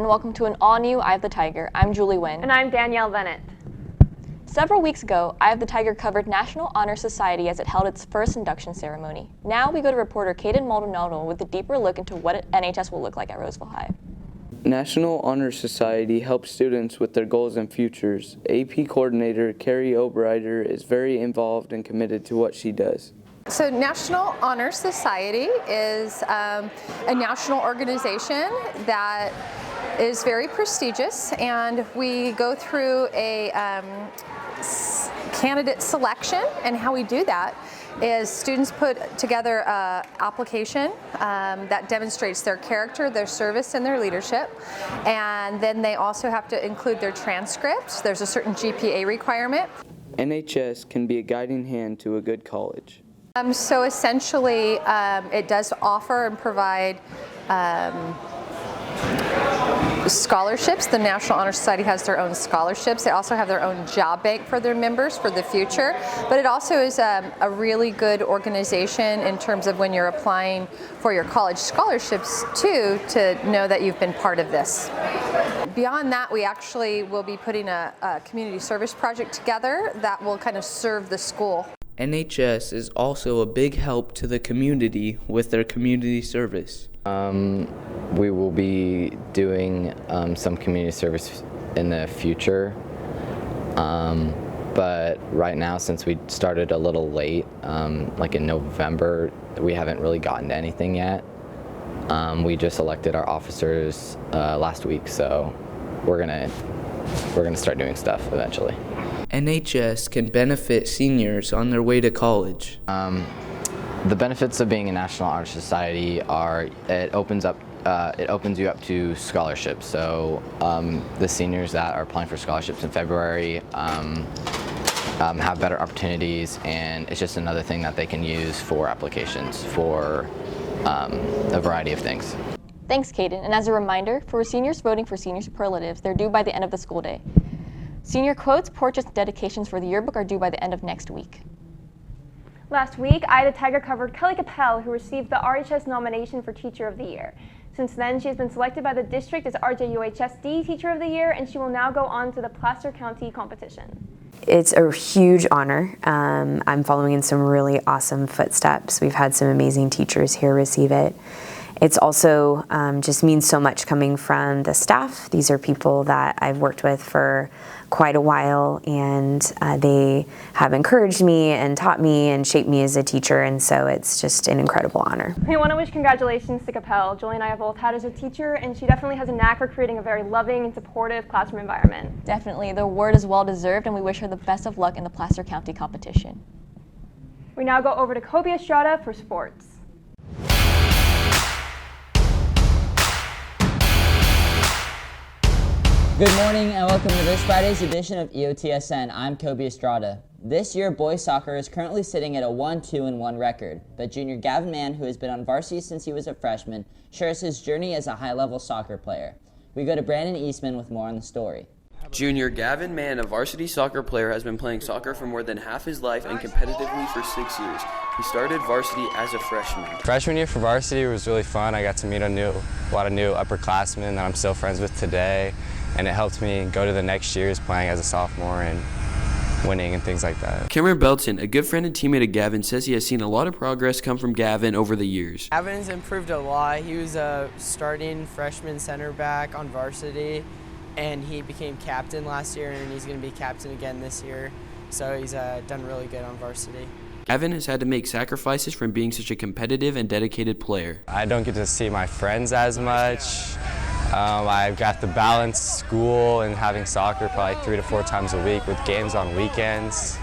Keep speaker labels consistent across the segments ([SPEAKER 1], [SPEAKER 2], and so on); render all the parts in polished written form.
[SPEAKER 1] and welcome to an all-new Eye of the Tiger. I'm Julie Nguyen.
[SPEAKER 2] And I'm Danielle Bennett.
[SPEAKER 1] Several weeks ago, Eye of the Tiger covered National Honor Society as it held its first induction ceremony. Now we go to reporter Kaden Maldonado with a deeper look into what NHS will look like at Roseville High.
[SPEAKER 3] National Honor Society helps students with their goals and futures. AP coordinator Carrie Obrider is very involved and committed to what she does.
[SPEAKER 4] So National Honor Society is a national organization that is very prestigious, and we go through a candidate selection, and how we do that is students put together an application that demonstrates their character, their service, and their leadership, and then they also have to include their transcripts. There's a certain GPA requirement.
[SPEAKER 3] NHS can be a guiding hand to a good college.
[SPEAKER 4] So essentially, it does offer and provide scholarships. The National Honor Society has their own scholarships. They also have their own job bank for their members for the future. But it also is a really good organization in terms of when you're applying for your college scholarships too, to know that you've been part of this. Beyond that, we actually will be putting a community service project together that will kind of serve the school.
[SPEAKER 3] NHS is also a big help to the community with their community service.
[SPEAKER 5] We will be doing some community service in the future, but right now, since we started a little late, like in November, we haven't really gotten to anything yet. We just elected our officers last week, so we're gonna start doing stuff eventually.
[SPEAKER 3] NHS can benefit seniors on their way to college.
[SPEAKER 5] The benefits of being a National Honor Society are it opens you up to scholarships. So the seniors that are applying for scholarships in February have better opportunities, and it's just another thing that they can use for applications for a variety of things.
[SPEAKER 1] Thanks, Kaden. And as a reminder, for seniors voting for senior superlatives, they're due by the end of the school day. Senior quotes, portraits, and dedications for the yearbook are due by the end of next week.
[SPEAKER 2] Last week, Eye of the Tiger covered Kelly Capell, who received the RHS nomination for Teacher of the Year. Since then, she has been selected by the district as RJUHSD Teacher of the Year, and she will now go on to the Placer County competition.
[SPEAKER 6] It's a huge honor. I'm following in some really awesome footsteps. We've had some amazing teachers here receive it. It's also just means so much coming from the staff. These are people that I've worked with for quite a while, and they have encouraged me and taught me and shaped me as a teacher, and so it's just an incredible honor.
[SPEAKER 2] We want to wish congratulations to Capell. Julie and I have both had as a teacher, and she definitely has a knack for creating a very loving and supportive classroom environment.
[SPEAKER 1] Definitely. The award is well deserved, and we wish her the best of luck in the Placer County competition.
[SPEAKER 2] We now go over to Kobe Estrada for sports.
[SPEAKER 7] Good morning and welcome to this Friday's edition of EOTSN. I'm Kobe Estrada. This year, boys soccer is currently sitting at a 1-2-1 record, but junior Gavin Mann, who has been on varsity since he was a freshman, shares his journey as a high-level soccer player. We go to Brandon Eastman with more on the story.
[SPEAKER 8] Junior Gavin Mann, a varsity soccer player, has been playing soccer for more than half his life and competitively for 6 years. He started varsity as a freshman.
[SPEAKER 9] Freshman year for varsity was really fun. I got to meet a lot of new upperclassmen that I'm still friends with today, and it helped me go to the next years playing as a sophomore and winning and things like that.
[SPEAKER 8] Cameron Belton, a good friend and teammate of Gavin, says he has seen a lot of progress come from Gavin over the years.
[SPEAKER 10] Gavin's improved a lot. He was a starting freshman center back on varsity, and he became captain last year, and he's going to be captain again this year. So he's done really good on varsity.
[SPEAKER 8] Gavin has had to make sacrifices from being such a competitive and dedicated player.
[SPEAKER 9] I don't get to see my friends as much. I've got to balance school and having soccer probably 3 to 4 times a week with games on weekends,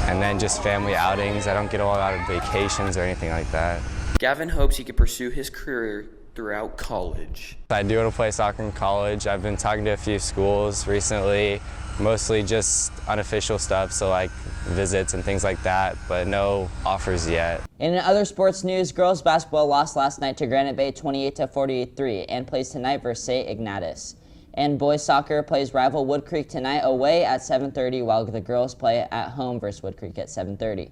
[SPEAKER 9] and then just family outings. I don't get a lot of vacations or anything like that.
[SPEAKER 8] Gavin hopes he can pursue his career throughout college.
[SPEAKER 9] I do want to play soccer in college. I've been talking to a few schools recently, mostly just unofficial stuff, so like visits and things like that, but no offers yet.
[SPEAKER 7] In other sports news, girls basketball lost last night to Granite Bay 28-48 and plays tonight versus St. Ignatius. And boys soccer plays rival Wood Creek tonight away at 7:30, while the girls play at home versus Wood Creek at 7:30.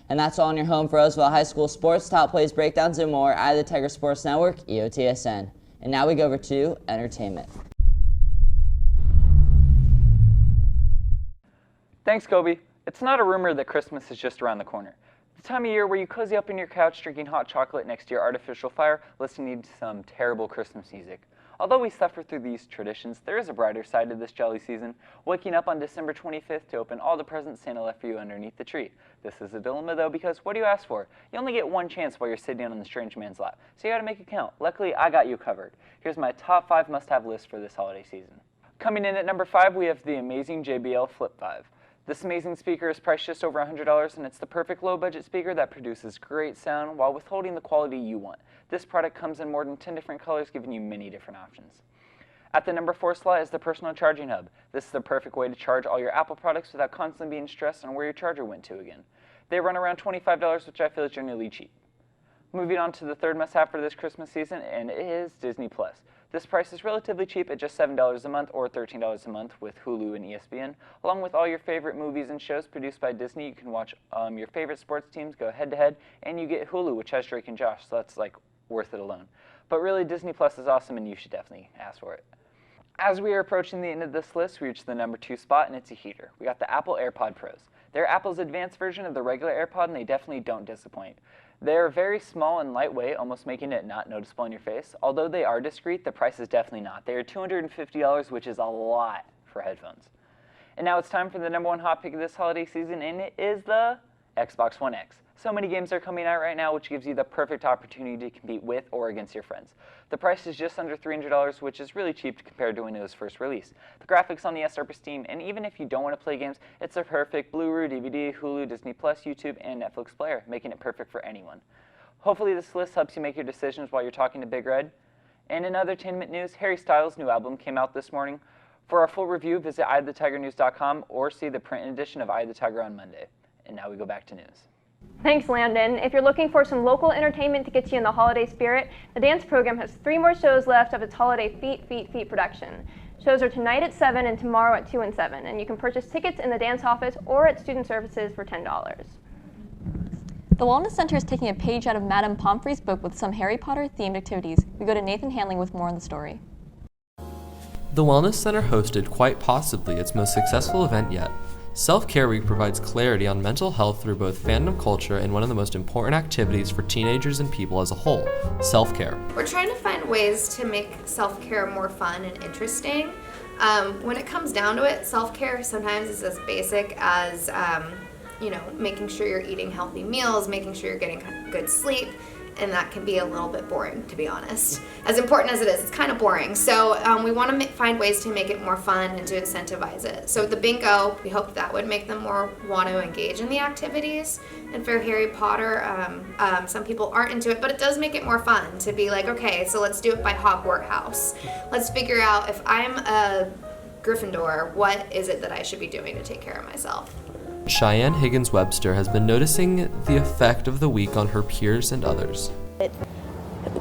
[SPEAKER 7] And that's all on your home for Roseville High School sports, top plays, breakdowns, and more. Eye of the Tiger Sports Network, EOTSN. And now we go over to entertainment.
[SPEAKER 11] Thanks, Kobe. It's not a rumor that Christmas is just around the corner. The time of year where you cozy up in your couch drinking hot chocolate next to your artificial fire, listening to some terrible Christmas music. Although we suffer through these traditions, there is a brighter side to this jolly season, waking up on December 25th to open all the presents Santa left for you underneath the tree. This is a dilemma though, because what do you ask for? You only get one chance while you're sitting on the strange man's lap, so you gotta make it count. Luckily, I got you covered. Here's my top 5 must-have list for this holiday season. Coming in at number 5, we have the amazing JBL Flip 5. This amazing speaker is priced just over $100, and it's the perfect low-budget speaker that produces great sound while withholding the quality you want. This product comes in more than 10 different colors, giving you many different options. At the number 4 slot is the personal charging hub. This is the perfect way to charge all your Apple products without constantly being stressed on where your charger went to again. They run around $25, which I feel is generally cheap. Moving on to the third must-have for this Christmas season, and it is Disney+. This price is relatively cheap at just $7 a month or $13 a month with Hulu and ESPN. Along with all your favorite movies and shows produced by Disney, you can watch your favorite sports teams go head-to-head, and you get Hulu, which has Drake and Josh, so that's like worth it alone. But really, Disney Plus is awesome, and you should definitely ask for it. As we are approaching the end of this list, we reach the number 2 spot, and it's a heater. We got the Apple AirPod Pros. They're Apple's advanced version of the regular AirPod, and they definitely don't disappoint. They're very small and lightweight, almost making it not noticeable on your face. Although they are discreet, the price is definitely not. They are $250, which is a lot for headphones. And now it's time for the number 1 hot pick of this holiday season, and it is the Xbox One X. So many games are coming out right now, which gives you the perfect opportunity to compete with or against your friends. The price is just under $300, which is really cheap compared to when it was first released. The graphics on the S are pristine, and even if you don't want to play games, it's a perfect Blu-ray, DVD, Hulu, Disney+, YouTube, and Netflix player, making it perfect for anyone. Hopefully this list helps you make your decisions while you're talking to Big Red. And in other entertainment news, Harry Styles' new album came out this morning. For our full review, visit eyeofthetigernews.com or see the print edition of Eye of the Tiger on Monday. And now we go back to news.
[SPEAKER 2] Thanks, Landon. If you're looking for some local entertainment to get you in the holiday spirit, the dance program has 3 more shows left of its holiday Feet production. Shows are tonight at 7 and tomorrow at 2 and 7, and you can purchase tickets in the dance office or at student services for $10.
[SPEAKER 1] The Wellness Center is taking a page out of Madame Pomphery's book with some Harry Potter-themed activities. We go to Nathan Hanley with more on the story.
[SPEAKER 12] The Wellness Center hosted quite possibly its most successful event yet. Self-Care Week provides clarity on mental health through both fandom culture and one of the most important activities for teenagers and people as a whole, self-care.
[SPEAKER 13] We're trying to find ways to make self-care more fun and interesting. When it comes down to it, self-care sometimes is as basic as making sure you're eating healthy meals, making sure you're getting good sleep, and that can be a little bit boring, to be honest. As important as it is, it's kind of boring. So we want to find ways to make it more fun and to incentivize it. So the bingo, we hoped that would make them more want to engage in the activities. And for Harry Potter, some people aren't into it, but it does make it more fun to be like, okay, so let's do it by Hogwarts House. Let's figure out if I'm a Gryffindor, what is it that I should be doing to take care of myself?
[SPEAKER 12] Cheyenne Higgins-Webster has been noticing the effect of the week on her peers and others.
[SPEAKER 14] It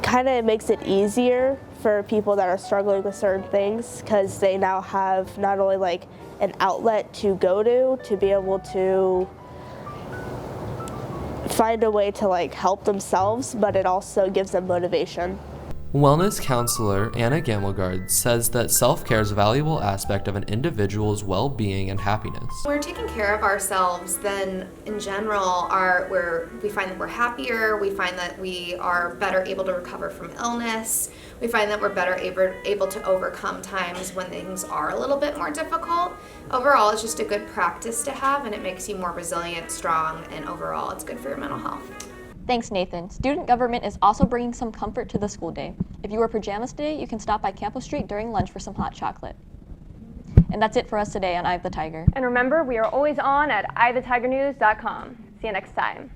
[SPEAKER 14] kind of makes it easier for people that are struggling with certain things because they now have not only like an outlet to go to be able to find a way to like help themselves, but it also gives them motivation.
[SPEAKER 12] Wellness counselor Anna Gamelgard says that self-care is a valuable aspect of an individual's well-being and happiness.
[SPEAKER 13] When we're taking care of ourselves, then in general, we find that we're happier, we find that we are better able to recover from illness, we find that we're better able to overcome times when things are a little bit more difficult. Overall, it's just a good practice to have, and it makes you more resilient, strong, and overall, it's good for your mental health.
[SPEAKER 1] Thanks, Nathan. Student government is also bringing some comfort to the school day. If you wear pajamas today, you can stop by Campbell Street during lunch for some hot chocolate. And that's it for us today on Eye of the Tiger.
[SPEAKER 2] And remember, we are always on at eyeofthetigernews.com. See you next time.